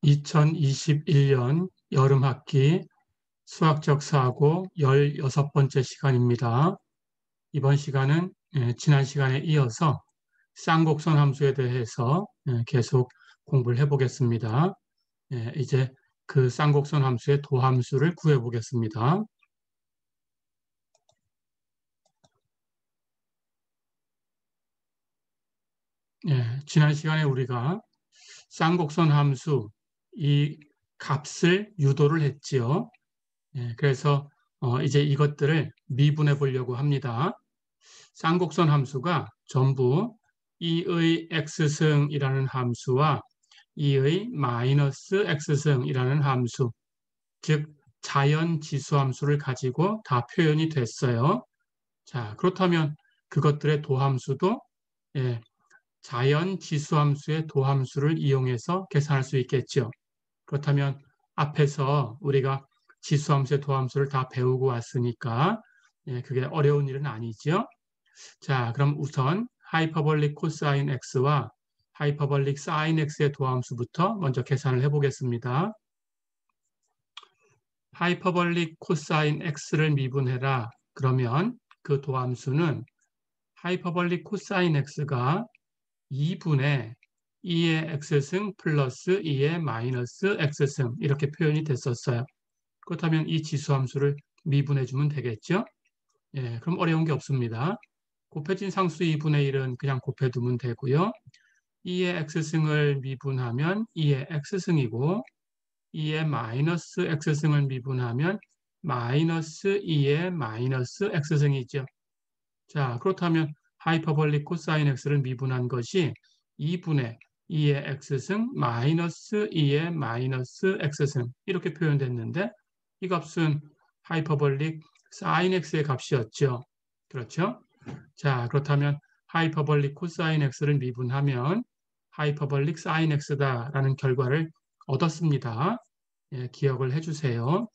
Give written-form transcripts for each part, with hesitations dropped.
2021년 여름학기 수학적 사고 16번째 시간입니다. 이번 시간은 지난 시간에 이어서 쌍곡선 함수에 대해서 계속 공부를 해보겠습니다. 이제 그 쌍곡선 함수의 도함수를 구해보겠습니다. 지난 시간에 우리가 쌍곡선 함수 이 값을 유도를 했지요. 그래서 이제 이것들을 미분해 보려고 합니다. 쌍곡선 함수가 전부 2의 x승이라는 함수와 2의 마이너스 x승이라는 함수, 즉 자연 지수 함수를 가지고 다 표현이 됐어요. 자, 그렇다면 그것들의 도함수도 자연 지수 함수의 도함수를 이용해서 계산할 수 있겠죠. 그렇다면 앞에서 우리가 지수함수의 도함수를 다 배우고 왔으니까 그게 어려운 일은 아니죠. 자, 그럼 우선 하이퍼볼릭 코사인 x와 하이퍼볼릭 사인 x의 도함수부터 먼저 계산을 해보겠습니다. 하이퍼볼릭 코사인 x를 미분해라. 그러면 그 도함수는 하이퍼볼릭 코사인 x가 2분의 2의 x승 플러스 2의 마이너스 x승 이렇게 표현이 됐었어요. 그렇다면 이 지수함수를 미분해주면 되겠죠? 그럼 어려운 게 없습니다. 곱해진 상수 2분의 1은 그냥 곱해두면 되고요. 2의 x승을 미분하면 2의 x승이고 2의 마이너스 x승을 미분하면 마이너스 2의 마이너스 x승이죠. 자, 그렇다면 하이퍼볼릭 코사인 x를 미분한 것이 2분의 2의 x승 마이너스 2의 마이너스 x승 이렇게 표현됐는데 이 값은 하이퍼볼릭 사인 x의 값이었죠. 그렇죠? 자, 그렇다면 하이퍼볼릭 코사인 x를 미분하면 하이퍼볼릭 사인 x다라는 결과를 얻었습니다. 기억을 해주세요.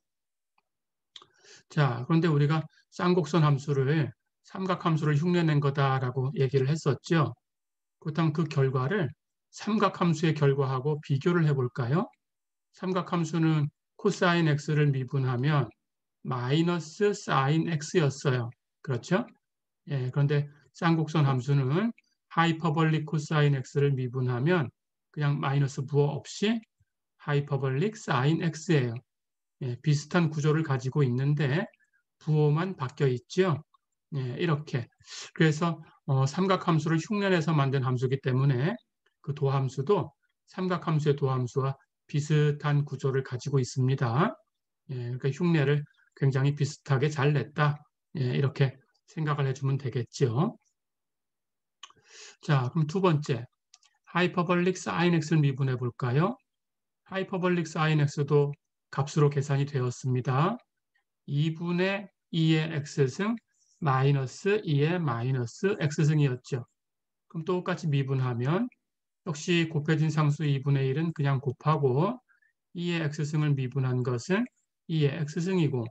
자, 그런데 우리가 쌍곡선 함수를 삼각함수를 흉내낸 거다라고 얘기를 했었죠. 그렇다면 그 결과를 삼각함수의 결과하고 비교를 해볼까요? 삼각함수는 코사인 x를 미분하면 마이너스 사인 x였어요. 그렇죠? 그런데 쌍곡선 함수는 하이퍼볼릭 코사인 x를 미분하면 그냥 마이너스 부호 없이 하이퍼볼릭 사인 x예요. 비슷한 구조를 가지고 있는데 부호만 바뀌어 있죠. 이렇게. 그래서 삼각함수를 흉내내서 만든 함수이기 때문에 그 도함수도 삼각함수의 도함수와 비슷한 구조를 가지고 있습니다. 그러니까 흉내를 굉장히 비슷하게 잘 냈다. 이렇게 생각을 해주면 되겠죠. 자, 그럼 두 번째, 하이퍼볼릭 사인 x를 미분해 볼까요? 하이퍼볼릭 사인 x도 값으로 계산이 되었습니다. 2분의 2의 x승 마이너스 2의 마이너스 x승이었죠. 그럼 똑같이 미분하면 역시 곱해진 상수 2분의 1은 그냥 곱하고 2의 x승을 미분한 것은 2의 x승이고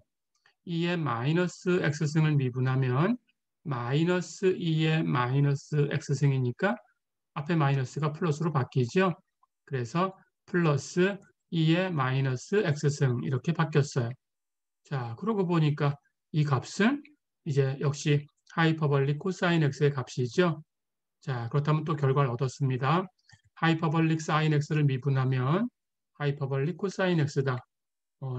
2의 마이너스 x승을 미분하면 마이너스 2의 마이너스 x승이니까 앞에 마이너스가 플러스로 바뀌죠. 그래서 플러스 2의 마이너스 x승 이렇게 바뀌었어요. 자, 그러고 보니까 이 값은 이제 역시 하이퍼볼릭 코사인 x의 값이죠. 자, 그렇다면 또 결과를 얻었습니다. 하이퍼볼릭 사인 x를 미분하면 하이퍼볼릭 코사인 x다.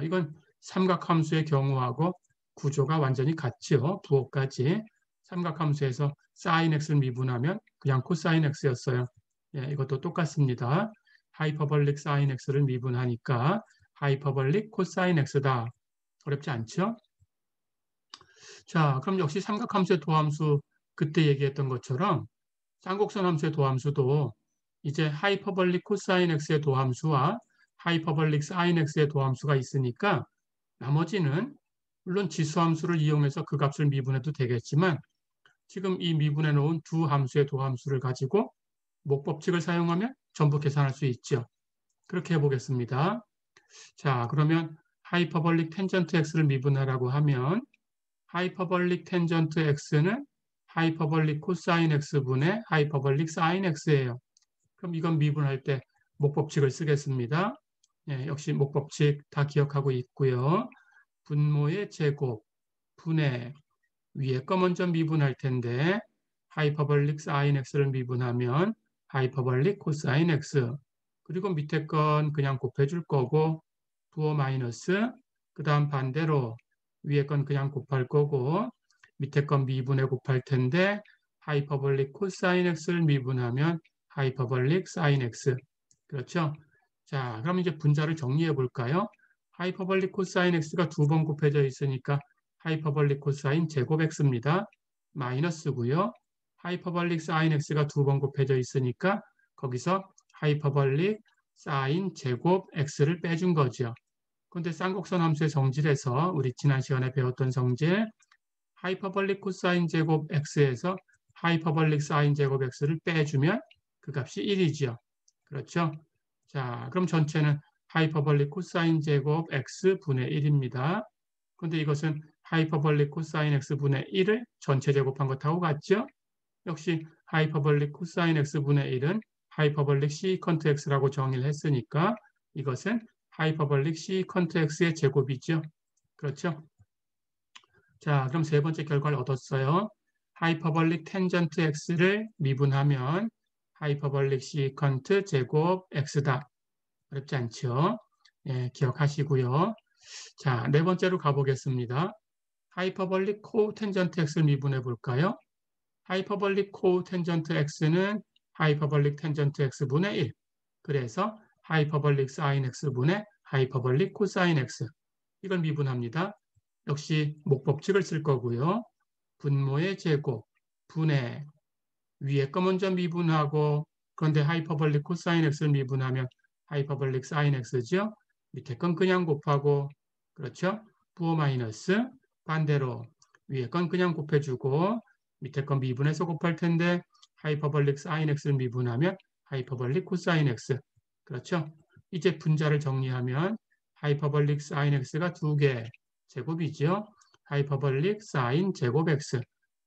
이건 삼각함수의 경우하고 구조가 완전히 같죠. 부호까지. 삼각함수에서 사인 x를 미분하면 그냥 코사인 x였어요. 이것도 똑같습니다. 하이퍼볼릭 사인 x를 미분하니까 하이퍼볼릭 코사인 x다. 어렵지 않죠? 자, 그럼 역시 삼각함수의 도함수 그때 얘기했던 것처럼 쌍곡선 함수의 도함수도 이제 하이퍼볼릭 코사인 x의 도함수와 하이퍼볼릭 사인 x의 도함수가 있으니까 나머지는 물론 지수함수를 이용해서 그 값을 미분해도 되겠지만 지금 이 미분해 놓은 두 함수의 도함수를 가지고 목법칙을 사용하면 전부 계산할 수 있죠. 그렇게 해보겠습니다. 자, 그러면 하이퍼볼릭 텐전트 x를 미분하라고 하면 하이퍼볼릭 텐전트 x는 하이퍼볼릭 코사인 x분의 하이퍼볼릭 사인 x예요. 그럼 이건 미분할 때 목법칙을 쓰겠습니다. 역시 목법칙 다 기억하고 있고요. 분모의 제곱, 분의 위에 거 먼저 미분할 텐데 하이퍼볼릭 사인 x를 미분하면 하이퍼볼릭 코사인 x 그리고 밑에 건 그냥 곱해줄 거고 부호 마이너스 그 다음 반대로 위에 건 그냥 곱할 거고 밑에 건 미분에 곱할 텐데 하이퍼볼릭 코사인 x를 미분하면 하이퍼볼릭 사인 x 그렇죠? 자, 그럼 이제 분자를 정리해 볼까요? 하이퍼볼릭 코사인 x가 두 번 곱해져 있으니까 하이퍼볼릭 코사인 제곱 x입니다. 마이너스고요. 하이퍼볼릭 사인 x가 두 번 곱해져 있으니까 거기서 하이퍼볼릭 사인 제곱 x를 빼준 거죠. 그런데 쌍곡선 함수의 성질에서 우리 지난 시간에 배웠던 성질 하이퍼볼릭 코사인 제곱 x에서 하이퍼볼릭 사인 제곱 x를 빼주면 그 값이 1이죠. 그렇죠? 자, 그럼 전체는 하이퍼볼릭 코사인 제곱 x분의 1입니다. 그런데 이것은 하이퍼볼릭 코사인 x분의 1을 전체 제곱한 것하고 같죠? 역시 하이퍼볼릭 코사인 x분의 1은 하이퍼볼릭 시컨트 x라고 정의를 했으니까 이것은 하이퍼볼릭 시컨트 x의 제곱이죠. 그렇죠? 자, 그럼 세 번째 결과를 얻었어요. 하이퍼볼릭 텐전트 x를 미분하면 하이퍼볼릭 시컨트 제곱 x다. 어렵지 않죠? 예, 기억하시고요. 자, 네 번째로 가보겠습니다. 하이퍼볼릭 코텐전트 x를 미분해 볼까요? 하이퍼볼릭 코텐전트 x는 하이퍼볼릭 텐전트 x분의 1. 그래서 하이퍼볼릭 사인 x분의 하이퍼볼릭 코사인 x. 이걸 미분합니다. 역시 목법칙을 쓸 거고요. 분모의 제곱, 분의 위에 거 먼저 미분하고 그런데 하이퍼볼릭 코사인 x를 미분하면 하이퍼볼릭 사인 x죠. 밑에 건 그냥 곱하고 그렇죠? 부호 마이너스 반대로 위에 건 그냥 곱해주고 밑에 건 미분해서 곱할 텐데 하이퍼볼릭 사인 x를 미분하면 하이퍼볼릭 코사인 x 그렇죠? 이제 분자를 정리하면 하이퍼볼릭 사인 x가 2개 제곱이죠. 하이퍼볼릭 사인 제곱 x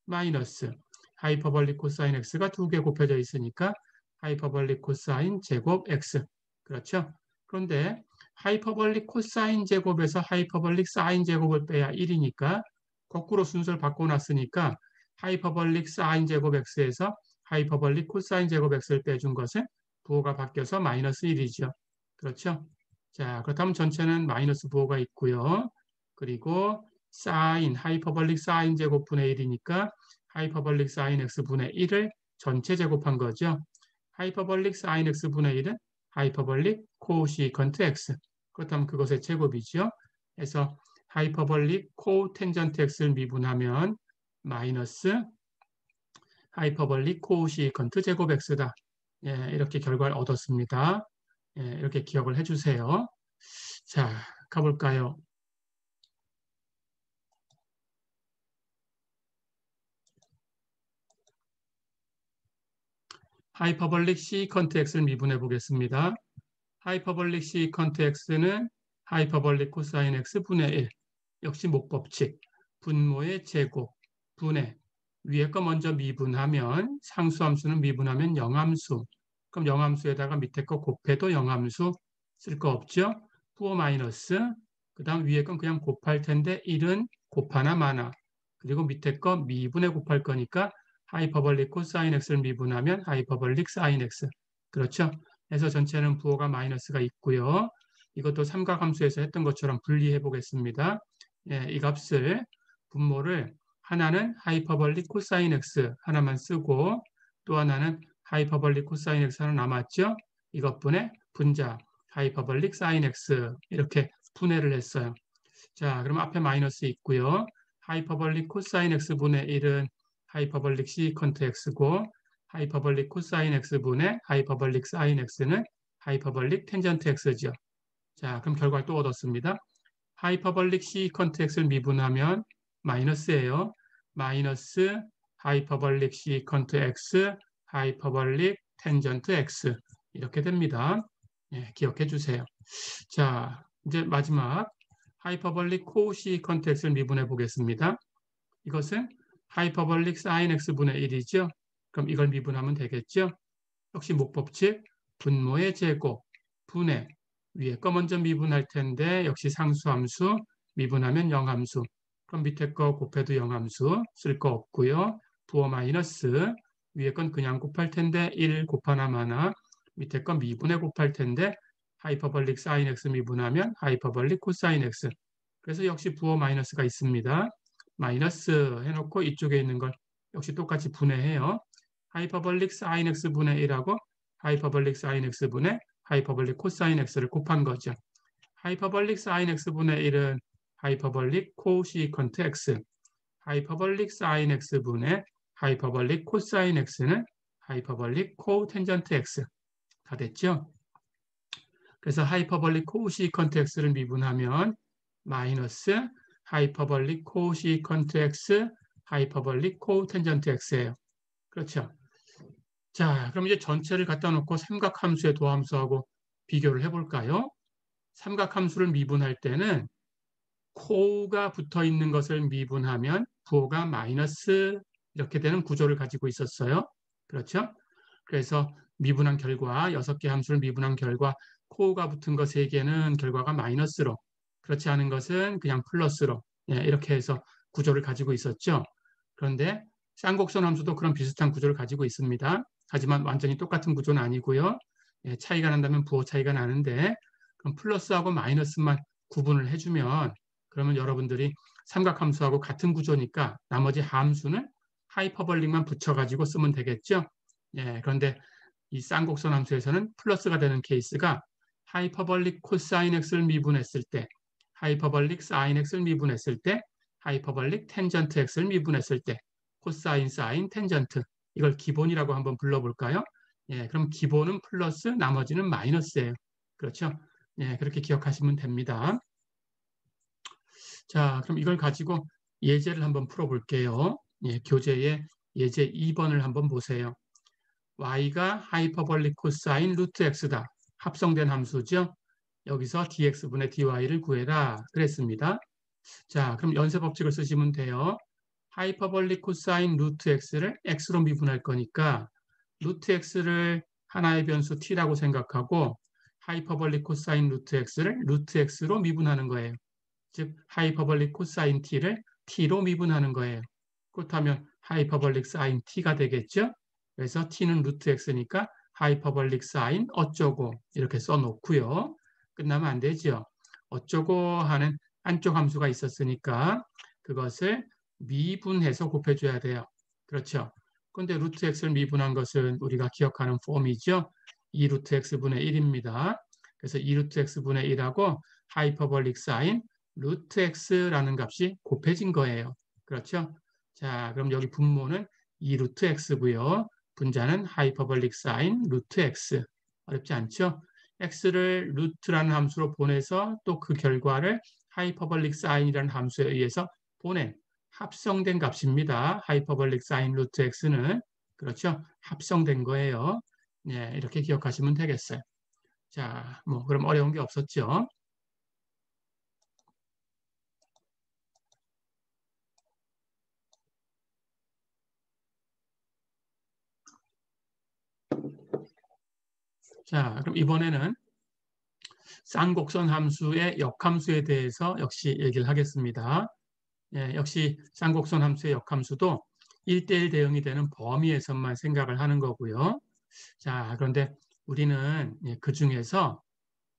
마이너스 하이퍼볼릭 코사인 x가 2개 곱해져 있으니까 하이퍼볼릭 코사인 제곱 x 그렇죠? 그런데 하이퍼볼릭 코사인 제곱에서 하이퍼볼릭 사인 제곱을 빼야 1이니까 거꾸로 순서를 바꿔놨으니까 하이퍼볼릭 사인 제곱 x에서 하이퍼볼릭 코사인 제곱 x를 빼준 것은 부호가 바뀌어서 마이너스 1이죠. 그렇죠? 자, 그렇다면 전체는 마이너스 부호가 있고요. 그리고 사인, 하이퍼볼릭 사인 제곱분의 1이니까 하이퍼볼릭 사인 x분의 1을 전체 제곱한 거죠. 하이퍼볼릭 사인 x분의 1은 하이퍼볼릭 코시컨트 x. 그렇다면 그것의 제곱이죠. 그래서 하이퍼볼릭 코텐전트 x를 미분하면 마이너스 하이퍼볼릭 코시컨트 제곱 x다. 예, 이렇게 결과를 얻었습니다. 예, 이렇게 기억을 해주세요. 자, 가볼까요? 하이퍼볼릭 시컨트 x를 미분해 보겠습니다. 하이퍼볼릭 시컨트 x는 하이퍼볼릭 코사인 x분의 1. 역시 목법칙. 분모의 제곱, 분의 위에 거 먼저 미분하면 상수함수는 미분하면 영함수. 그럼 영함수에다가 밑에 거 곱해도 영함수 쓸 거 없죠? 부호 마이너스 그 다음 위에 건 그냥 곱할 텐데 1은 곱하나 마나 그리고 밑에 거 미분에 곱할 거니까 하이퍼볼릭 코사인 x를 미분하면 하이퍼볼릭 사인 x. 그렇죠? 그래서 전체는 부호가 마이너스가 있고요. 이것도 삼각함수에서 했던 것처럼 분리해 보겠습니다. 예, 이 값을 분모를 하나는 하이퍼볼릭 코사인 x 하나만 쓰고 또 하나는 하이퍼볼릭 코사인 x 하나 남았죠? 이것분의 분자 하이퍼볼릭 사인 x 이렇게 분해를 했어요. 자, 그럼 앞에 마이너스 있고요. 하이퍼볼릭 코사인 x분의 1은 하이퍼볼릭 시컨트 x고 하이퍼볼릭 코사인 x분의 하이퍼볼릭 사인 x는 하이퍼볼릭 텐전트 x죠. 자, 그럼 결과를 또 얻었습니다. 하이퍼볼릭 시컨트 x를 미분하면 마이너스예요. 마이너스 하이퍼볼릭 시컨트 x 하이퍼볼릭 텐전트 x 이렇게 됩니다. 예, 기억해 주세요. 자, 이제 마지막 하이퍼볼릭 코시컨트 x를 미분해 보겠습니다. 이것은 하이퍼볼릭 사인 x분의 1이죠. 그럼 이걸 미분하면 되겠죠. 역시 목법칙 분모의 제곱 분의 위에 거 먼저 미분할 텐데 역시 상수함수 미분하면 영함수. 그럼 밑에 거 곱해도 영함수 쓸 거 없고요. 부호 마이너스 위에 건 그냥 곱할 텐데 1 곱하나 마나 밑에 건 미분해 곱할 텐데 하이퍼볼릭 사인 x 미분하면 하이퍼볼릭 코사인 x. 그래서 역시 부호 마이너스가 있습니다. 마이너스 해놓고 이쪽에 있는 걸 역시 똑같이 분해해요. 하이퍼볼릭 사인 x 분의 1하고 하이퍼볼릭 사인 x 분의 하이퍼볼릭 코사인 x를 곱한 거죠. 하이퍼볼릭 사인 x분의 1은 하이퍼볼릭 코시컨트 x, 하이퍼볼릭 사인 x분의 하이퍼볼릭 코사인 x는 하이퍼볼릭 코텐전트 x. 다 됐죠? 그래서 하이퍼볼릭 코시컨트 x를 미분하면 마이너스 하이퍼볼릭 코시컨트 x, 하이퍼볼릭 코텐전트 x예요. 그렇죠? 자, 그럼 이제 전체를 갖다 놓고 삼각함수의 도함수하고 비교를 해볼까요? 삼각함수를 미분할 때는 코가 붙어 있는 것을 미분하면 부호가 마이너스 이렇게 되는 구조를 가지고 있었어요. 그렇죠? 그래서 미분한 결과 6개 함수를 미분한 결과 코가 붙은 거 3개는 결과가 마이너스로, 그렇지 않은 것은 그냥 플러스로, 이렇게 해서 구조를 가지고 있었죠. 그런데 쌍곡선 함수도 그런 비슷한 구조를 가지고 있습니다. 하지만 완전히 똑같은 구조는 아니고요. 차이가 난다면 부호 차이가 나는데 그럼 플러스하고 마이너스만 구분을 해주면 그러면 여러분들이 삼각함수하고 같은 구조니까 나머지 함수는 하이퍼볼릭만 붙여가지고 쓰면 되겠죠. 그런데 이 쌍곡선 함수에서는 플러스가 되는 케이스가 하이퍼볼릭 코사인 x를 미분했을 때, 하이퍼볼릭 사인 x를 미분했을 때, 하이퍼볼릭 텐전트 x를 미분했을 때, 코사인, 사인, 텐전트 이걸 기본이라고 한번 불러볼까요? 그럼 기본은 플러스, 나머지는 마이너스예요. 그렇죠? 그렇게 기억하시면 됩니다. 자, 그럼 이걸 가지고 예제를 한번 풀어볼게요. 교재에 예제 2번을 한번 보세요. y가 하이퍼볼릭 코사인 루트 x다. 합성된 함수죠. 여기서 dx분의 dy를 구해라. 그랬습니다. 자, 그럼 연쇄 법칙을 쓰시면 돼요. 하이퍼볼릭 코사인 루트 x를 x로 미분할 거니까 루트 x를 하나의 변수 t라고 생각하고 하이퍼볼릭 코사인 루트 x를 루트 x로 미분하는 거예요. 즉 하이퍼볼릭 코사인 t를 t로 미분하는 거예요. 그렇다면 하이퍼볼릭 사인 t가 되겠죠. 그래서 t는 루트 x니까 하이퍼볼릭 사인 어쩌고 이렇게 써놓고요. 끝나면 안 되죠. 어쩌고 하는 한쪽 함수가 있었으니까 그것을 미분해서 곱해줘야 돼요. 그렇죠. 그런데 루트 x를 미분한 것은 우리가 기억하는 폼이죠. 2 루트 x분의 1입니다. 그래서 2 루트 x분의 1하고 하이퍼볼릭 사인 루트 x라는 값이 곱해진 거예요. 그렇죠? 자, 그럼 여기 분모는 2 루트 x고요. 분자는 하이퍼볼릭 사인 루트 x. 어렵지 않죠? x를 루트라는 함수로 보내서 또 그 결과를 하이퍼볼릭 사인이라는 함수에 의해서 보낸 합성된 값입니다. 하이퍼볼릭 사인 루트 x는 그렇죠? 합성된 거예요. 이렇게 기억하시면 되겠어요. 자, 뭐 그럼 어려운 게 없었죠? 자, 그럼 이번에는 쌍곡선 함수의 역함수에 대해서 역시 얘기를 하겠습니다. 역시 쌍곡선 함수의 역함수도 1대1 대응이 되는 범위에서만 생각을 하는 거고요. 자, 그런데 우리는 그 중에서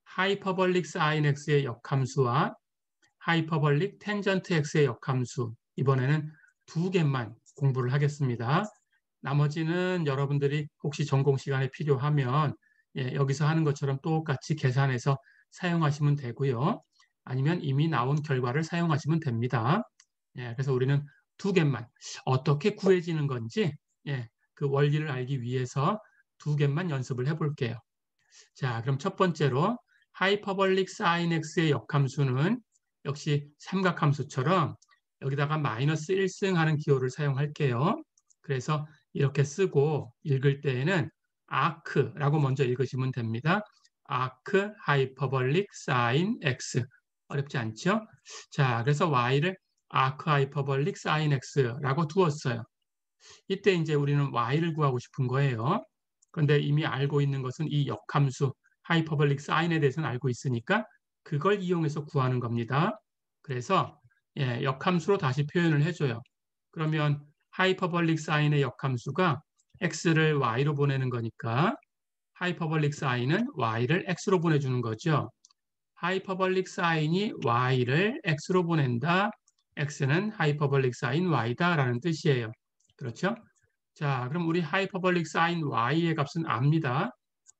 하이퍼볼릭 사인 x의 역함수와 하이퍼볼릭 텐전트 x의 역함수 이번에는 2개만 공부를 하겠습니다. 나머지는 여러분들이 혹시 전공 시간에 필요하면 여기서 하는 것처럼 똑같이 계산해서 사용하시면 되고요. 아니면 이미 나온 결과를 사용하시면 됩니다. 그래서 우리는 2개만 어떻게 구해지는 건지 그 원리를 알기 위해서 2개만 연습을 해볼게요. 자, 그럼 첫 번째로 하이퍼볼릭 사인 x의 역함수는 역시 삼각함수처럼 여기다가 마이너스 1승 하는 기호를 사용할게요. 그래서 이렇게 쓰고 읽을 때에는 아크라고 먼저 읽으시면 됩니다. 아크 하이퍼볼릭 사인 x. 어렵지 않죠? 자, 그래서 y를 아크 하이퍼볼릭 사인 x라고 두었어요. 이때 이제 우리는 y를 구하고 싶은 거예요. 그런데 이미 알고 있는 것은 이 역함수 하이퍼볼릭 사인에 대해서는 알고 있으니까 그걸 이용해서 구하는 겁니다. 그래서 역함수로 다시 표현을 해줘요. 그러면 하이퍼볼릭 사인의 역함수가 x를 y로 보내는 거니까 하이퍼볼릭 사인은 y를 x로 보내주는 거죠. 하이퍼볼릭 사인이 y를 x로 보낸다. x는 하이퍼볼릭 사인 y다라는 뜻이에요. 그렇죠? 자, 그럼 우리 하이퍼볼릭 사인 y의 값은 압니다.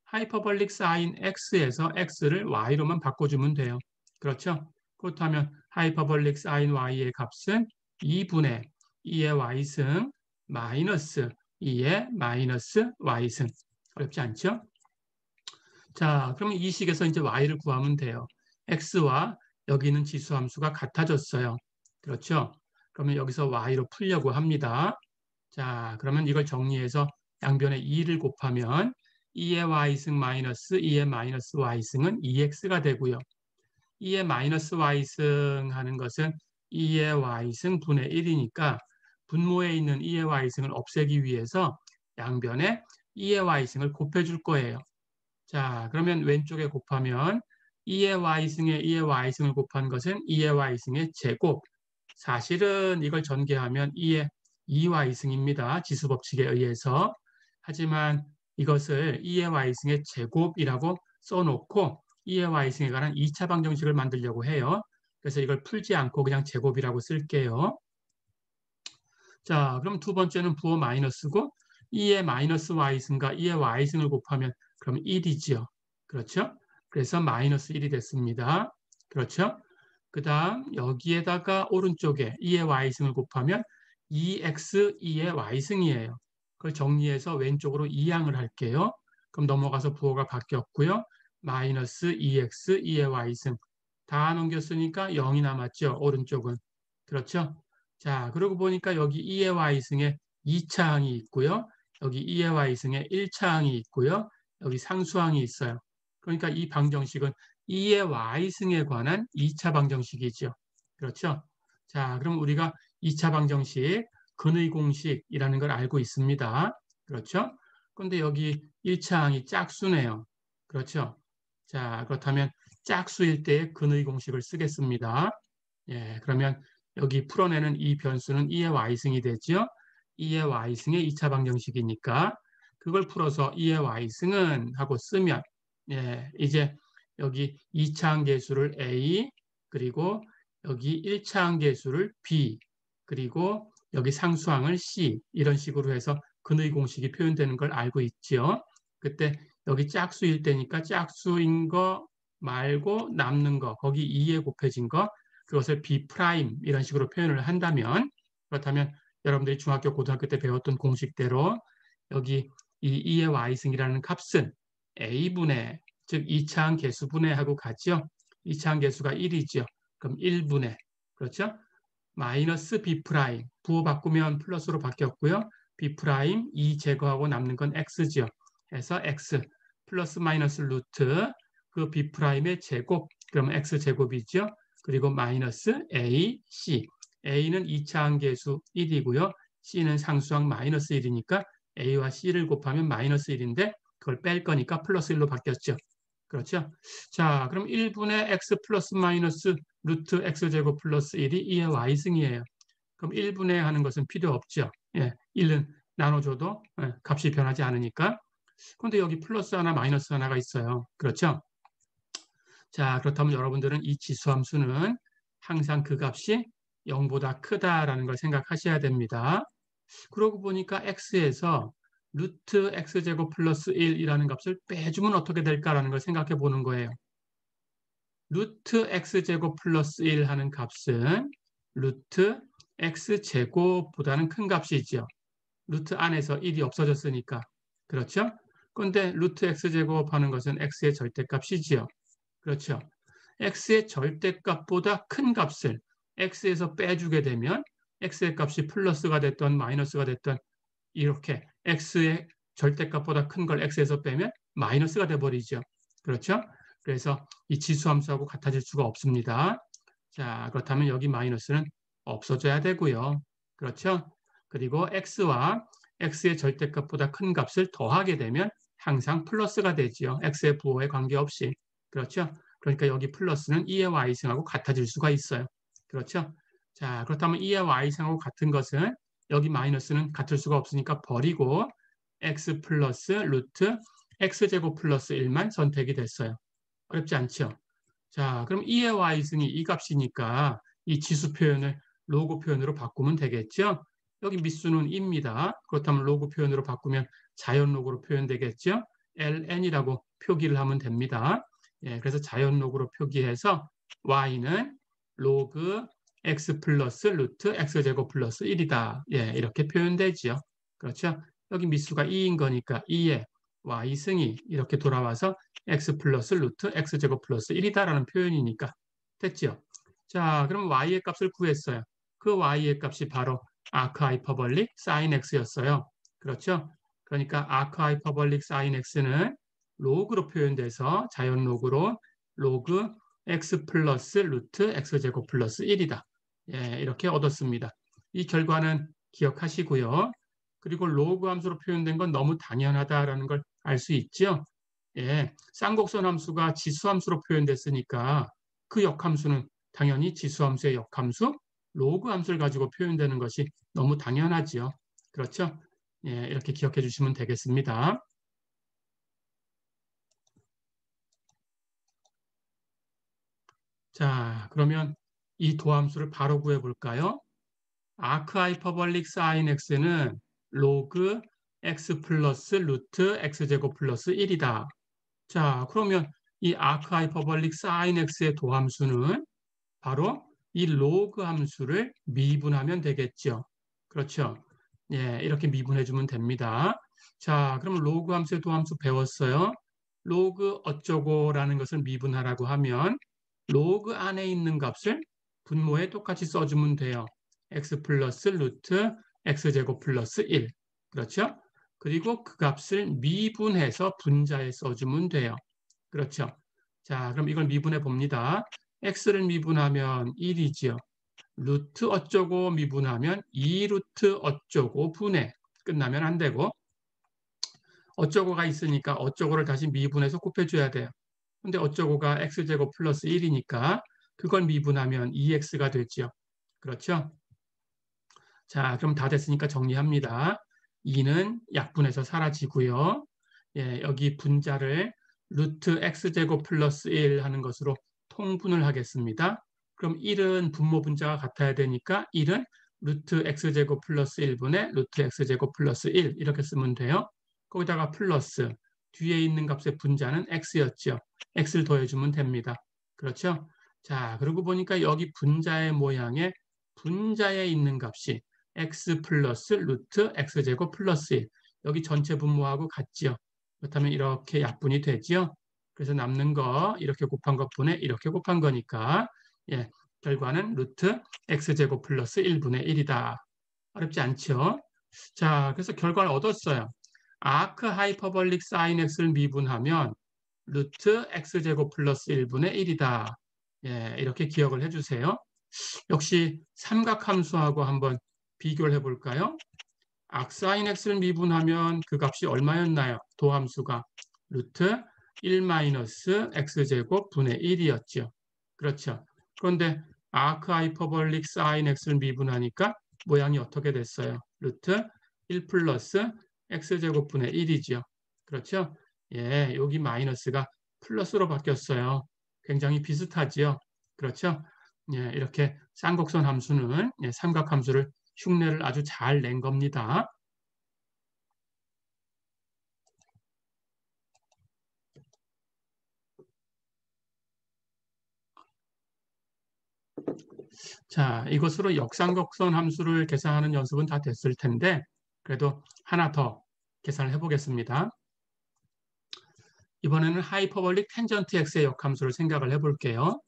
하이퍼볼릭 사인 x에서 x를 y로만 바꿔주면 돼요. 그렇죠? 그렇다면 하이퍼볼릭 사인 y의 값은 2분의 2의 y승 마이너스 2의 마이너스 y승. 어렵지 않죠? 자, 그러면 이 식에서 이제 y를 구하면 돼요. x와 여기 있는 지수함수가 같아졌어요. 그렇죠? 그러면 여기서 y로 풀려고 합니다. 자, 그러면 이걸 정리해서 양변에 2를 곱하면 2의 y승 마이너스 2의 마이너스 y승은 2x가 되고요. 2의 마이너스 y승 하는 것은 2의 y승 분의 1이니까 분모에 있는 2의 y승을 없애기 위해서 양변에 2의 y승을 곱해줄 거예요. 자, 그러면 왼쪽에 곱하면 2의 y승에 2의 y승을 곱한 것은 2의 y승의 제곱. 사실은 이걸 전개하면 2의 2y승입니다. 지수법칙에 의해서. 하지만 이것을 2의 y승의 제곱이라고 써놓고 2의 y승에 관한 2차 방정식을 만들려고 해요. 그래서 이걸 풀지 않고 그냥 제곱이라고 쓸게요. 자, 그럼 두 번째는 부호 마이너스고 2의 마이너스 y승과 2의 y승을 곱하면 그럼 1이지요. 그렇죠? 그래서 마이너스 1이 됐습니다. 그렇죠? 그 다음 여기에다가 오른쪽에 2의 y승을 곱하면 2x 2의 y승이에요. 그걸 정리해서 왼쪽으로 이항을 할게요. 그럼 넘어가서 부호가 바뀌었고요. 마이너스 2x 2의 y승. 다 넘겼으니까 0이 남았죠. 오른쪽은. 그렇죠? 자, 그러고 보니까 여기 2의 y승에 2차항이 있고요. 여기 2의 y승에 1차항이 있고요. 여기 상수항이 있어요. 그러니까 이 방정식은 2의 y승에 관한 2차 방정식이죠. 그렇죠? 자, 그럼 우리가 2차 방정식, 근의 공식이라는 걸 알고 있습니다. 그렇죠? 그런데 여기 1차항이 짝수네요. 그렇죠? 자, 그렇다면 짝수일 때 근의 공식을 쓰겠습니다. 예, 그러면 여기 풀어내는 이 변수는 2의 y승이 되죠. 2의 y승의 2차 방정식이니까 그걸 풀어서 2의 y승은 하고 쓰면 이제 여기 2차항 계수를 a 그리고 여기 1차항 계수를 b 그리고 여기 상수항을 c 이런 식으로 해서 근의 공식이 표현되는 걸 알고 있죠. 그때 여기 짝수일 때니까 짝수인 거 말고 남는 거 거기 2에 곱해진 거 그것을 b' 이런 식으로 표현을 한다면 그렇다면 여러분들이 중학교 고등학교 때 배웠던 공식대로 여기 이 2의 y승이라는 값은 a분의 즉 2차항 계수분해하고 같죠. 2차항 계수가 1이죠. 그럼 1분의 그렇죠? 마이너스 b' 부호 바꾸면 플러스로 바뀌었고요. b' 2 제거하고 남는 건 x죠. 해서 x 플러스 마이너스 루트 그 b'의 제곱 그러면 x제곱이죠. 그리고 마이너스 a, c. a는 2차항 계수 1이고요. c는 상수항 마이너스 1이니까 a와 c를 곱하면 마이너스 1인데 그걸 뺄 거니까 플러스 1로 바뀌었죠. 그렇죠? 자, 그럼 1분의 x 플러스 마이너스 루트 x제곱 플러스 1이 2의 y승이에요. 그럼 1분의 하는 것은 필요 없죠. 1은 나눠줘도 값이 변하지 않으니까. 그런데 여기 플러스 하나 마이너스 하나가 있어요. 그렇죠? 자, 그렇다면 여러분들은 이 지수함수는 항상 그 값이 0보다 크다라는 걸 생각하셔야 됩니다. 그러고 보니까 x에서 루트 x제곱 플러스 1이라는 값을 빼주면 어떻게 될까라는 걸 생각해 보는 거예요. 루트 x제곱 플러스 1 하는 값은 루트 x제곱보다는 큰 값이죠. 루트 안에서 1이 없어졌으니까. 그렇죠? 그런데 루트 x제곱 하는 것은 x의 절대값이지요. 그렇죠? x의 절대값보다 큰 값을 x에서 빼주게 되면 x의 값이 플러스가 됐던 마이너스가 됐던 이렇게 x의 절대값보다 큰 걸 x에서 빼면 마이너스가 돼버리죠. 그렇죠? 그래서 이 지수함수하고 같아질 수가 없습니다. 자, 그렇다면 여기 마이너스는 없어져야 되고요. 그렇죠? 그리고 x와 x의 절대값보다 큰 값을 더하게 되면 항상 플러스가 되지요. x의 부호에 관계없이. 그렇죠? 그러니까 여기 플러스는 2의 y승하고 같아질 수가 있어요. 그렇죠? 자, 그렇다면 2의 y승하고 같은 것은 여기 마이너스는 같을 수가 없으니까 버리고 x 플러스 루트 x제곱 플러스 1만 선택이 됐어요. 어렵지 않죠? 자, 그럼 2의 y승이 이 값이니까 이 지수 표현을 로그 표현으로 바꾸면 되겠죠? 여기 밑수는 2입니다. 그렇다면 로그 표현으로 바꾸면 자연 로그로 표현되겠죠? ln이라고 표기를 하면 됩니다. 예, 그래서 자연 로그로 표기해서 y는 로그 x 플러스 루트 x제곱 플러스 1이다. 예, 이렇게 표현되지요. 그렇죠? 여기 밑수가 2인 거니까 2의 y승이 이렇게 돌아와서 x 플러스 루트 x제곱 플러스 1이다라는 표현이니까 됐죠? 자, 그럼 y의 값을 구했어요. 그 y의 값이 바로 아크 하이퍼볼릭 사인 x였어요. 그렇죠? 그러니까 아크 하이퍼볼릭 사인 x는 로그로 표현돼서 자연 로그로 로그 x 플러스 루트 x제곱 플러스 1이다. 예, 이렇게 얻었습니다. 이 결과는 기억하시고요. 그리고 로그 함수로 표현된 건 너무 당연하다라는 걸 알 수 있죠. 예, 쌍곡선 함수가 지수함수로 표현됐으니까 그 역함수는 당연히 지수함수의 역함수, 로그 함수를 가지고 표현되는 것이 너무 당연하지요. 그렇죠? 예, 이렇게 기억해 주시면 되겠습니다. 자, 그러면 이 도함수를 바로 구해 볼까요? 아크 하이퍼볼릭 사인 x는 로그 x 플러스 루트 x제곱 플러스 1이다. 자, 그러면 이 아크 하이퍼볼릭 사인 x의 도함수는 바로 이 로그 함수를 미분하면 되겠죠. 그렇죠. 예, 이렇게 미분해 주면 됩니다. 자, 그럼 로그 함수의 도함수 배웠어요. 로그 어쩌고라는 것을 미분하라고 하면 로그 안에 있는 값을 분모에 똑같이 써주면 돼요. x 플러스 루트 x제곱 플러스 1. 그렇죠? 그리고 그 값을 미분해서 분자에 써주면 돼요. 그렇죠? 자, 그럼 이걸 미분해 봅니다. x를 미분하면 1이지요. 루트 어쩌고 미분하면 2루트 어쩌고 분해. 끝나면 안 되고 어쩌고가 있으니까 어쩌고를 다시 미분해서 곱해줘야 돼요. 근데 어쩌고가 x제곱 플러스 1이니까 그걸 미분하면 2x가 되죠. 그렇죠? 자, 그럼 다 됐으니까 정리합니다. 2는 약분해서 사라지고요. 예, 여기 분자를 루트 x제곱 플러스 1 하는 것으로 통분을 하겠습니다. 그럼 1은 분모 분자가 같아야 되니까 1은 루트 x제곱 플러스 1분의 루트 x제곱 플러스 1 이렇게 쓰면 돼요. 거기다가 플러스 뒤에 있는 값의 분자는 x였죠. x를 더해주면 됩니다. 그렇죠? 자, 그러고 보니까 여기 분자의 모양에 분자에 있는 값이 x 플러스 루트 x제곱 플러스 1 여기 전체 분모하고 같지요. 그렇다면 이렇게 약분이 되지요. 그래서 남는 거 이렇게 곱한 것분에 이렇게 곱한 거니까 예, 결과는 루트 x제곱 플러스 1분의 1이다. 어렵지 않죠? 자, 그래서 결과를 얻었어요. 아크 하이퍼볼릭 사인 x를 미분하면 루트 x제곱 플러스 1분의 1이다. 예, 이렇게 기억을 해주세요. 역시 삼각함수하고 한번 비교를 해볼까요? 악사인 x를 미분하면 그 값이 얼마였나요? 도함수가 루트 1 마이너스 x제곱 분의 1이었죠. 그렇죠. 그런데 아크 하이퍼볼릭 사인 x를 미분하니까 모양이 어떻게 됐어요? 루트 1 플러스 x제곱 분의 1이죠. 그렇죠? 예, 여기 마이너스가 플러스로 바뀌었어요. 굉장히 비슷하지요. 그렇죠? 예, 이렇게 쌍곡선 함수는 삼각함수를 흉내를 아주 잘 낸 겁니다. 자, 이것으로 역삼각선 함수를 계산하는 연습은 다 됐을 텐데 그래도 하나 더 계산을 해보겠습니다. 이번에는 하이퍼볼릭 텐전트 x의 역함수를 생각을 해볼게요.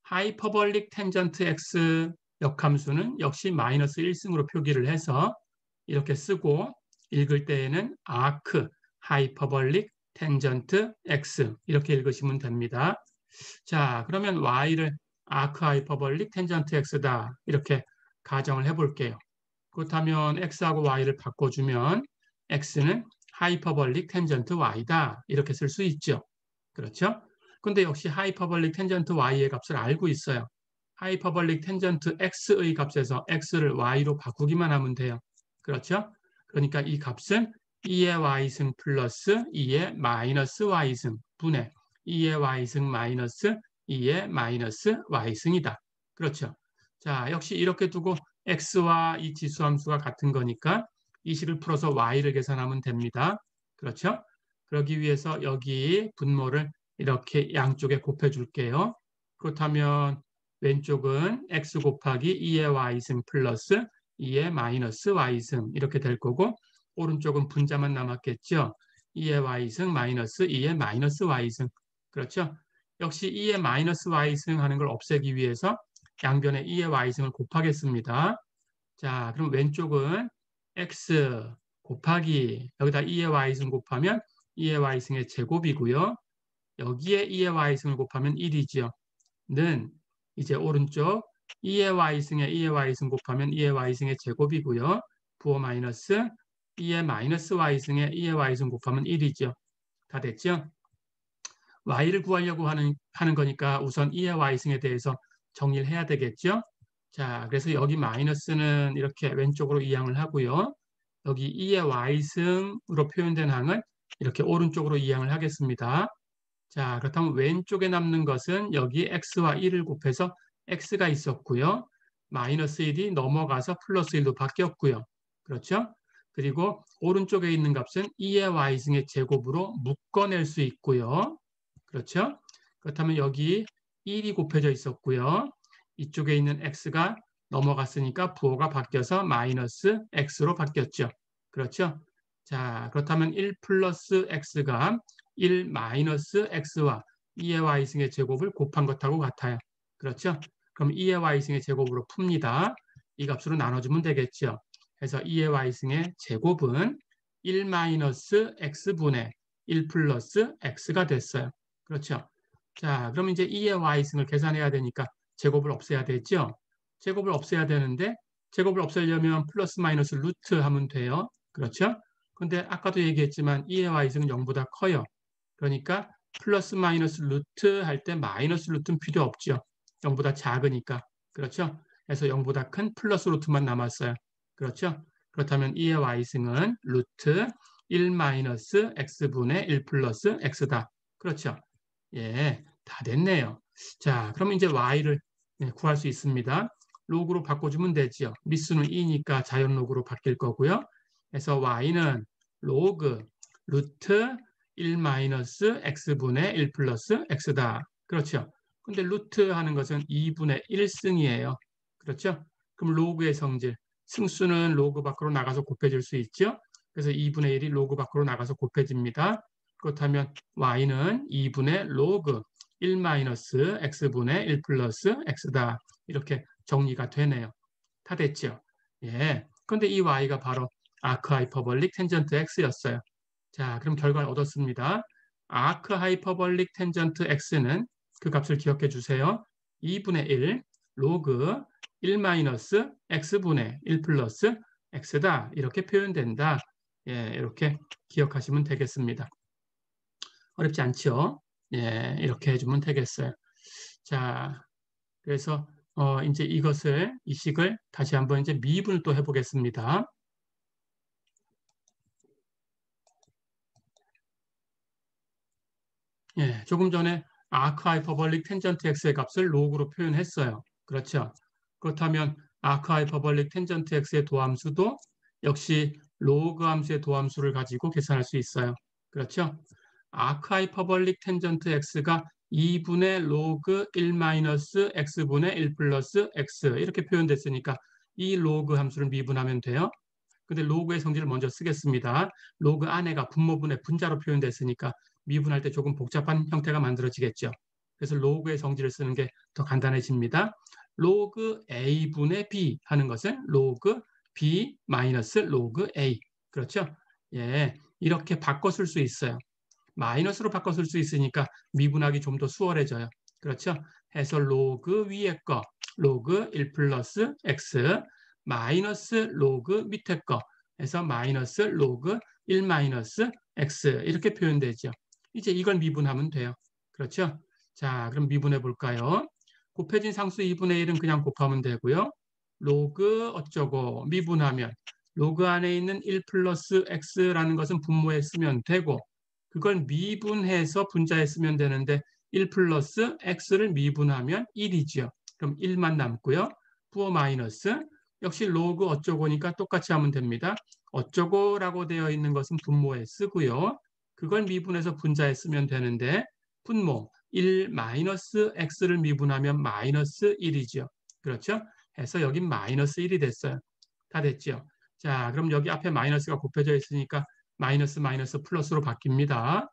하이퍼볼릭 텐전트 x 역함수는 역시 마이너스 1승으로 표기를 해서 이렇게 쓰고 읽을 때에는 아크 하이퍼볼릭 텐전트 x 이렇게 읽으시면 됩니다. 자, 그러면 y를 아크 하이퍼볼릭 텐전트 x다 이렇게 가정을 해볼게요. 그렇다면 x하고 y를 바꿔주면 x는 하이퍼볼릭 텐전트 y다. 이렇게 쓸 수 있죠. 그렇죠? 근데 역시 하이퍼볼릭 텐전트 y의 값을 알고 있어요. 하이퍼볼릭 텐전트 x의 값에서 x를 y로 바꾸기만 하면 돼요. 그렇죠? 그러니까 이 값은 2의 y승 플러스 2의 마이너스 y승 분의 2의 y승 마이너스 2의 마이너스 y승이다. 그렇죠? 자, 역시 이렇게 두고 x와 이 지수함수가 같은 거니까 이 식을 풀어서 y를 계산하면 됩니다. 그렇죠? 그러기 위해서 여기 분모를 이렇게 양쪽에 곱해줄게요. 그렇다면 왼쪽은 x 곱하기 2의 y승 플러스 2의 마이너스 y승 이렇게 될 거고 오른쪽은 분자만 남았겠죠. 2의 y승 마이너스 2의 마이너스 y승. 그렇죠? 역시 2의 마이너스 y승 하는 걸 없애기 위해서 양변에 2의 y승을 곱하겠습니다. 자, 그럼 왼쪽은 x 곱하기 여기다 2의 y승 곱하면 2의 y승의 제곱이고요. 여기에 2의 y승을 곱하면 1이지요. 는 이제 오른쪽 2의 y승에 2의 y승 곱하면 2의 y승의 제곱이고요. 부호 마이너스 2의 마이너스 y승에 2의 y승 곱하면 1이죠. 다 됐죠? y를 구하려고 하는 거니까 우선 2의 y승에 대해서 정리를 해야 되겠죠? 자, 그래서 여기 마이너스는 이렇게 왼쪽으로 이항을 하고요. 여기 2의 y승으로 표현된 항은 이렇게 오른쪽으로 이항을 하겠습니다. 자, 그렇다면 왼쪽에 남는 것은 여기 x와 1을 곱해서 x가 있었고요. 마이너스 1이 넘어가서 플러스 1로 바뀌었고요. 그렇죠? 그리고 오른쪽에 있는 값은 2의 y승의 제곱으로 묶어낼 수 있고요. 그렇죠? 그렇다면 여기 1이 곱해져 있었고요. 이쪽에 있는 x가 넘어갔으니까 부호가 바뀌어서 마이너스 x로 바뀌었죠. 그렇죠? 자, 그렇다면 1 플러스 x가 1 마이너스 x와 2의 y승의 제곱을 곱한 것하고 같아요. 그렇죠? 그럼 2의 y승의 제곱으로 풉니다. 이 값으로 나눠주면 되겠죠. 그래서 2의 y승의 제곱은 1 마이너스 x분의 1 플러스 x가 됐어요. 그렇죠? 자, 그럼 이제 2의 y승을 계산해야 되니까 제곱을 없애야 되죠? 제곱을 없애야 되는데 제곱을 없애려면 플러스 마이너스 루트 하면 돼요. 그렇죠? 근데 아까도 얘기했지만 2의 y승은 0보다 커요. 그러니까 플러스 마이너스 루트 할 때 마이너스 루트는 필요 없죠. 0보다 작으니까. 그렇죠? 그래서 0보다 큰 플러스 루트만 남았어요. 그렇죠? 그렇다면 2의 y승은 루트 1 마이너스 x분의 1 플러스 x다. 그렇죠? 예, 다 됐네요. 자, 그럼 이제 y를 구할 수 있습니다. 로그로 바꿔주면 되죠. 미수는 2니까 자연 로그로 바뀔 거고요. 그래서 y는 로그 루트 1 마이너스 x분의 1 플러스 x다. 그렇죠. 근데 루트 하는 것은 2분의 1승이에요. 그렇죠? 그럼 로그의 성질, 승수는 로그 밖으로 나가서 곱해질 수 있죠. 그래서 2분의 1이 로그 밖으로 나가서 곱해집니다. 그렇다면 y는 2분의 로그 1 마이너스 x분의 1 플러스 x다. 이렇게 정리가 되네요. 다 됐죠? 예. 근데 이 y가 바로 아크 하이퍼볼릭 텐전트 x였어요. 자, 그럼 결과를 얻었습니다. 아크 하이퍼볼릭 텐전트 x는 그 값을 기억해 주세요. 2분의 1 로그 1 마이너스 x분의 1 플러스 x다. 이렇게 표현된다. 예, 이렇게 기억하시면 되겠습니다. 어렵지 않죠? 예, 이렇게 해주면 되겠어요. 자, 그래서 이제 이 식을 다시 한번 이제 미분을 또 해보겠습니다. 예, 조금 전에 아크 하이퍼볼릭 텐전트 x의 값을 로그로 표현했어요. 그렇죠? 그렇다면 아크 하이퍼볼릭 텐전트 x의 도함수도 역시 로그 함수의 도함수를 가지고 계산할 수 있어요. 그렇죠? 아크 하이퍼볼릭 텐전트 x가 2분의 로그 1 마이너스 x분의 1 플러스 x 이렇게 표현됐으니까 이 로그 함수를 미분하면 돼요. 근데 로그의 성질을 먼저 쓰겠습니다. 로그 안에가 분모분의 분자로 표현됐으니까 미분할 때 조금 복잡한 형태가 만들어지겠죠. 그래서 로그의 성질을 쓰는 게 더 간단해집니다. 로그 a분의 b 하는 것은 로그 b 마이너스 로그 a. 그렇죠? 예, 이렇게 바꿔 쓸 수 있어요. 마이너스로 바꿔 쓸 수 있으니까 미분하기 좀 더 수월해져요. 그렇죠? 해서 로그 위에 거, 로그 1 플러스 x 마이너스 로그 밑에 거 해서 마이너스 로그 1-x 이렇게 표현되죠. 이제 이걸 미분하면 돼요. 그렇죠? 자, 그럼 미분해 볼까요? 곱해진 상수 2분의 1은 그냥 곱하면 되고요. 로그 어쩌고 미분하면 로그 안에 있는 1 플러스 x라는 것은 분모에 쓰면 되고 그걸 미분해서 분자에 쓰면 되는데 1 플러스 x를 미분하면 1이죠. 그럼 1만 남고요. 부호 마이너스 역시 로그 어쩌고니까 똑같이 하면 됩니다. 어쩌고라고 되어 있는 것은 분모에 쓰고요. 그걸 미분해서 분자에 쓰면 되는데 분모 1 마이너스 x를 미분하면 마이너스 1이죠. 그렇죠? 해서 여기 마이너스 1이 됐어요. 다 됐죠? 자, 그럼 여기 앞에 마이너스가 곱해져 있으니까 마이너스 마이너스 플러스로 바뀝니다.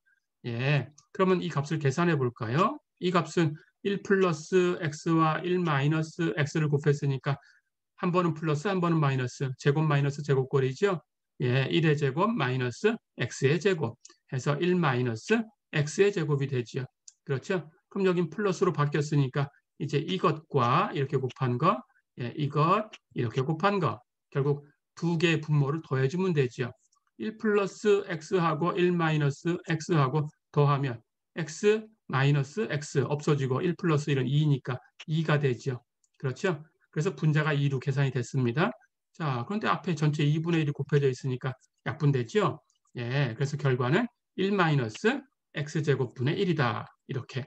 예, 그러면 이 값을 계산해 볼까요? 이 값은 1 플러스 x와 1 마이너스 x를 곱했으니까 한 번은 플러스 한 번은 마이너스 제곱 마이너스 제곱꼴이죠. 예, 1의 제곱 마이너스 x의 제곱 해서 1 마이너스 x의 제곱이 되죠. 그렇죠? 그럼 여긴 플러스로 바뀌었으니까 이제 이것과 이렇게 곱한 거, 예, 이것 이렇게 곱한 거 결국 두 개의 분모를 더해주면 되죠. 1 플러스 x하고 1 마이너스 x하고 더하면 x 마이너스 x 없어지고 1 플러스 1은 2니까 2가 되죠. 그렇죠? 그래서 분자가 2로 계산이 됐습니다. 자, 그런데 앞에 전체 2분의 1이 곱해져 있으니까 약분되죠? 예, 그래서 결과는 1 마이너스 x제곱분의 1이다. 이렇게.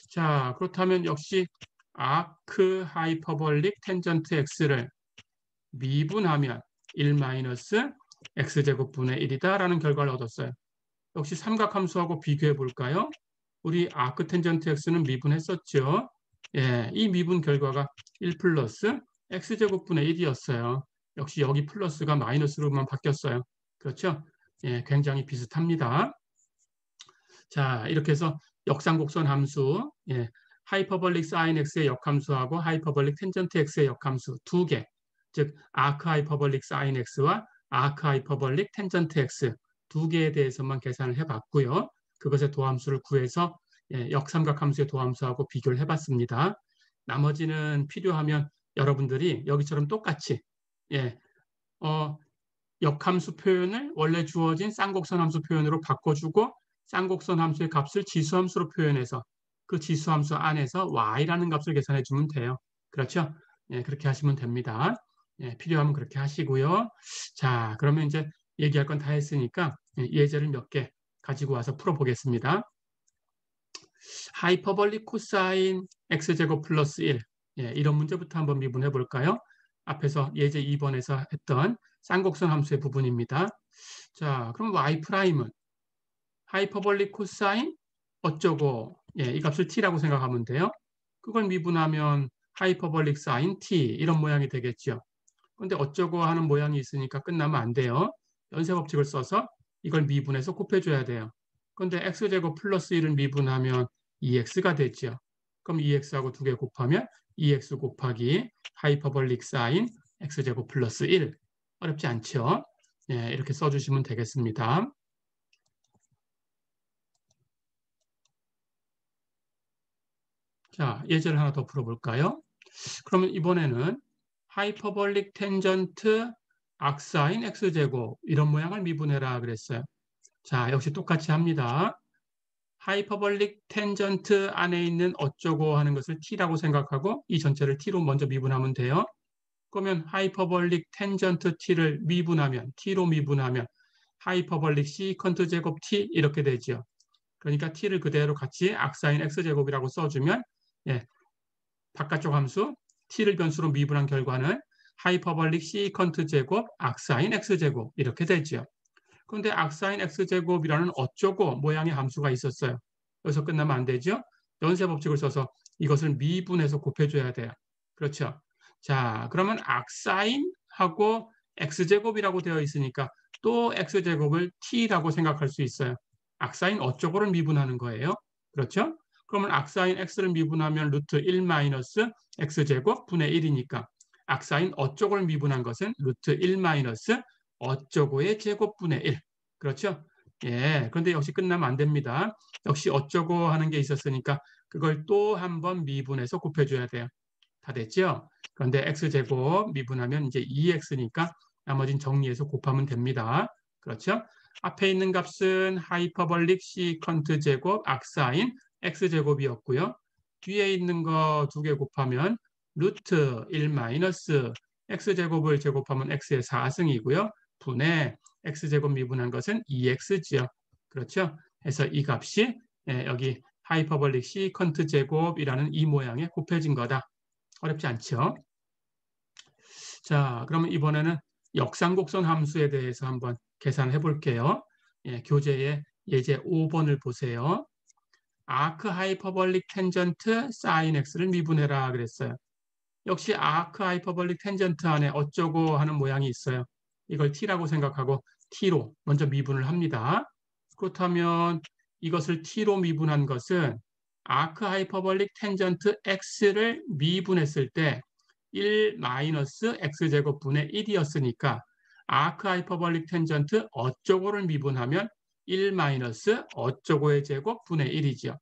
자, 그렇다면 역시 아크 하이퍼볼릭 텐전트 x를 미분하면 1 마이너스 x제곱분의 1이다 라는 결과를 얻었어요. 역시 삼각함수하고 비교해 볼까요? 우리 아크 텐전트 x는 미분했었죠. 예, 이 미분 결과가 1 플러스 x제곱분의 1이었어요. 역시 여기 플러스가 마이너스로만 바뀌었어요. 그렇죠? 예, 굉장히 비슷합니다. 자, 이렇게 해서 역상곡선 함수, 예, 하이퍼볼릭 사인 x의 역함수하고 하이퍼볼릭 텐전트 x의 역함수 두 개, 즉 아크 하이퍼볼릭 사인 x와 아크 하이퍼볼릭 텐전트 x 두 개에 대해서만 계산을 해봤고요. 그것의 도함수를 구해서 예, 역삼각함수의 도함수하고 비교를 해봤습니다. 나머지는 필요하면 여러분들이 여기처럼 똑같이 예, 역함수 표현을 원래 주어진 쌍곡선 함수 표현으로 바꿔주고 쌍곡선 함수의 값을 지수함수로 표현해서 그 지수함수 안에서 y라는 값을 계산해 주면 돼요. 그렇죠? 예, 그렇게 하시면 됩니다. 예, 필요하면 그렇게 하시고요. 자, 그러면 이제 얘기할 건 다 했으니까 예제를 몇 개 가지고 와서 풀어보겠습니다. 하이퍼볼릭 코사인 x제곱 플러스 1 예, 이런 문제부터 한번 미분해 볼까요? 앞에서 예제 2번에서 했던 쌍곡선 함수의 부분입니다. 자, 그럼 y''은 하이퍼볼릭 코사인 어쩌고 예, 이 값을 t라고 생각하면 돼요. 그걸 미분하면 하이퍼볼릭 사인 t 이런 모양이 되겠죠. 그런데 어쩌고 하는 모양이 있으니까 끝나면 안 돼요. 연쇄 법칙을 써서 이걸 미분해서 곱해줘야 돼요. 그런데 x제곱 플러스 1을 미분하면 2x가 되죠. 그럼 2x하고 두 개 곱하면 2x 곱하기 하이퍼볼릭 사인 x제곱 플러스 1 어렵지 않죠? 예, 이렇게 써주시면 되겠습니다. 자, 예제를 하나 더 풀어볼까요? 그러면 이번에는 하이퍼볼릭 텐전트 악사인 x제곱 이런 모양을 미분해라 그랬어요. 자, 역시 똑같이 합니다. 하이퍼볼릭 텐전트 안에 있는 어쩌고 하는 것을 t라고 생각하고 이 전체를 t로 먼저 미분하면 돼요. 그러면 하이퍼볼릭 텐전트 t를 미분하면 t로 미분하면 하이퍼볼릭 시컨트 제곱 t 이렇게 되죠. 그러니까 t를 그대로 같이 악사인 x제곱이라고 써주면 예, 바깥쪽 함수 t를 변수로 미분한 결과는 하이퍼볼릭 시컨트 제곱 악사인 x제곱 이렇게 되죠. 그런데 악사인 x제곱이라는 어쩌고 모양의 함수가 있었어요. 여기서 끝나면 안 되죠. 연쇄 법칙을 써서 이것을 미분해서 곱해줘야 돼요. 그렇죠. 자, 그러면 악사인하고 x제곱이라고 되어 있으니까 또 x제곱을 t라고 생각할 수 있어요. 악사인 어쩌고를 미분하는 거예요. 그렇죠? 그러면 악사인 x를 미분하면 루트 1 마이너스 x제곱 분의 1이니까 악사인 어쩌고를 미분한 것은 루트 1 마이너스 어쩌고의 제곱분의 1. 그렇죠? 예, 그런데 역시 끝나면 안 됩니다. 역시 어쩌고 하는 게 있었으니까 그걸 또 한 번 미분해서 곱해줘야 돼요. 다 됐죠? 그런데 x제곱 미분하면 이제 2x니까 나머진 정리해서 곱하면 됩니다. 그렇죠? 앞에 있는 값은 하이퍼볼릭 시컨트 제곱 아크사인 x제곱이었고요. 뒤에 있는 거 두 개 곱하면 루트 1 마이너스 x제곱을 제곱하면 x의 4승이고요. 분의 x제곱 미분한 것은 2x지요. 그렇죠? 그래서 이 값이 여기 하이퍼볼릭 시컨트 제곱이라는 이 모양에 곱해진 거다. 어렵지 않죠? 자, 그러면 이번에는 역상곡선 함수에 대해서 한번 계산해 볼게요. 교재의 예제 5번을 보세요. 아크 하이퍼볼릭 텐전트 사인 x를 미분해라 그랬어요. 역시 아크 하이퍼볼릭 텐전트 안에 어쩌고 하는 모양이 있어요. 이걸 t라고 생각하고 t로 먼저 미분을 합니다. 그렇다면 이것을 t로 미분한 것은 아크 하이퍼볼릭 텐전트 x를 미분했을 때 1 마이너스 x제곱분의 1이었으니까 아크 하이퍼볼릭 텐전트 어쩌고를 미분하면 1 마이너스 어쩌고의 제곱 분의 1이죠.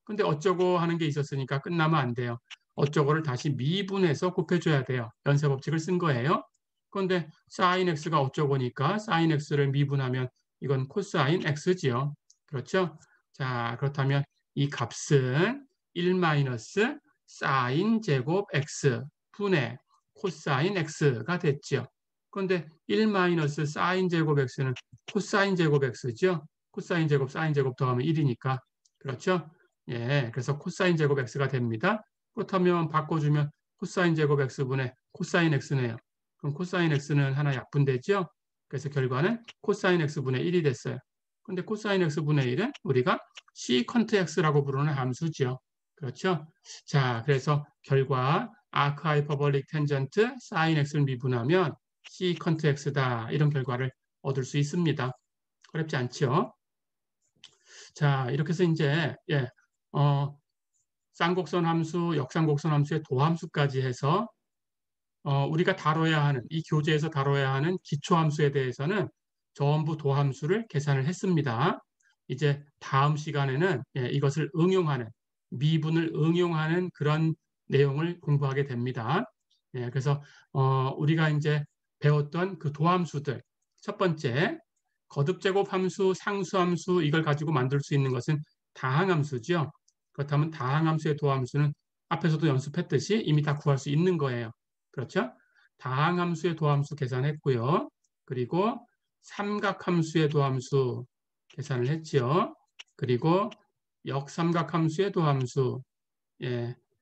근데 어쩌고 하는 게 있었으니까 끝나면 안 돼요. 어쩌고를 다시 미분해서 곱해줘야 돼요. 연쇄 법칙을 쓴 거예요. 그런데 sin x가 어쩌고니까 sin x를 미분하면 이건 코사인 x지요. 그렇죠? 자, 그렇다면 이 값은 1 마이너스 sin 제곱 x 분의 코사인 x가 됐죠. 그런데 1 마이너스 sin 제곱 x는 코사인 제곱 x죠. 코사인 제곱 사인 제곱 더하면 1이니까. 그렇죠? 예, 그래서 코사인 제곱 x가 됩니다. 그렇다면 바꿔주면 코사인 제곱 x분의 코사인 x네요. 그럼 코사인 x는 하나 약분되죠? 그래서 결과는 코사인 x분의 1이 됐어요. 근데 코사인 x분의 1은 우리가 시컨트 x라고 부르는 함수죠. 그렇죠? 자, 그래서 결과 아크 하이퍼볼릭 텐전트 사인 x를 미분하면 시컨트 x다. 이런 결과를 얻을 수 있습니다. 어렵지 않죠? 자, 이렇게 해서 이제 쌍곡선 함수, 역상곡선 함수의 도함수까지 해서 우리가 다뤄야 하는, 이 교재에서 다뤄야 하는 기초함수에 대해서는 전부 도함수를 계산을 했습니다. 이제 다음 시간에는 이것을 응용하는, 미분을 응용하는 그런 내용을 공부하게 됩니다. 그래서 우리가 이제 배웠던 그 도함수들, 첫 번째, 거듭제곱 함수, 상수함수 이걸 가지고 만들 수 있는 것은 다항함수죠. 그렇다면 다항함수의 도함수는 앞에서도 연습했듯이 이미 다 구할 수 있는 거예요. 그렇죠? 다항함수의 도함수 계산했고요. 그리고 삼각함수의 도함수 계산을 했지요. 그리고 역삼각함수의 도함수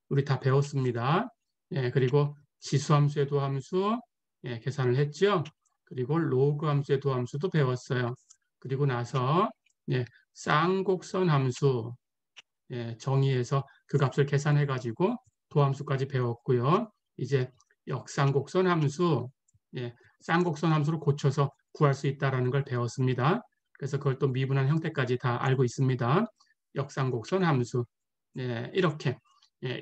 우리 다 배웠습니다. 그리고 지수함수의 도함수 계산을 했죠. 그리고 로그 함수의 도함수도 배웠어요. 그리고 나서 쌍곡선 함수 정의해서 그 값을 계산해 가지고 도함수까지 배웠고요. 이제 역쌍곡선 함수, 쌍곡선 함수를 고쳐서 구할 수 있다는 걸 배웠습니다. 그래서 그걸 또 미분한 형태까지 다 알고 있습니다. 역쌍곡선 함수, 이렇게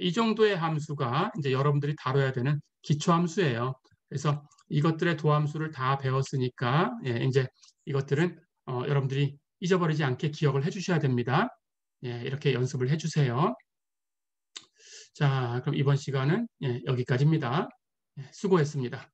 이 정도의 함수가 이제 여러분들이 다뤄야 되는 기초 함수예요. 그래서 이것들의 도함수를 다 배웠으니까 이제 이것들은 여러분들이 잊어버리지 않게 기억을 해주셔야 됩니다. 이렇게 연습을 해주세요. 자, 그럼 이번 시간은 여기까지입니다. 수고했습니다.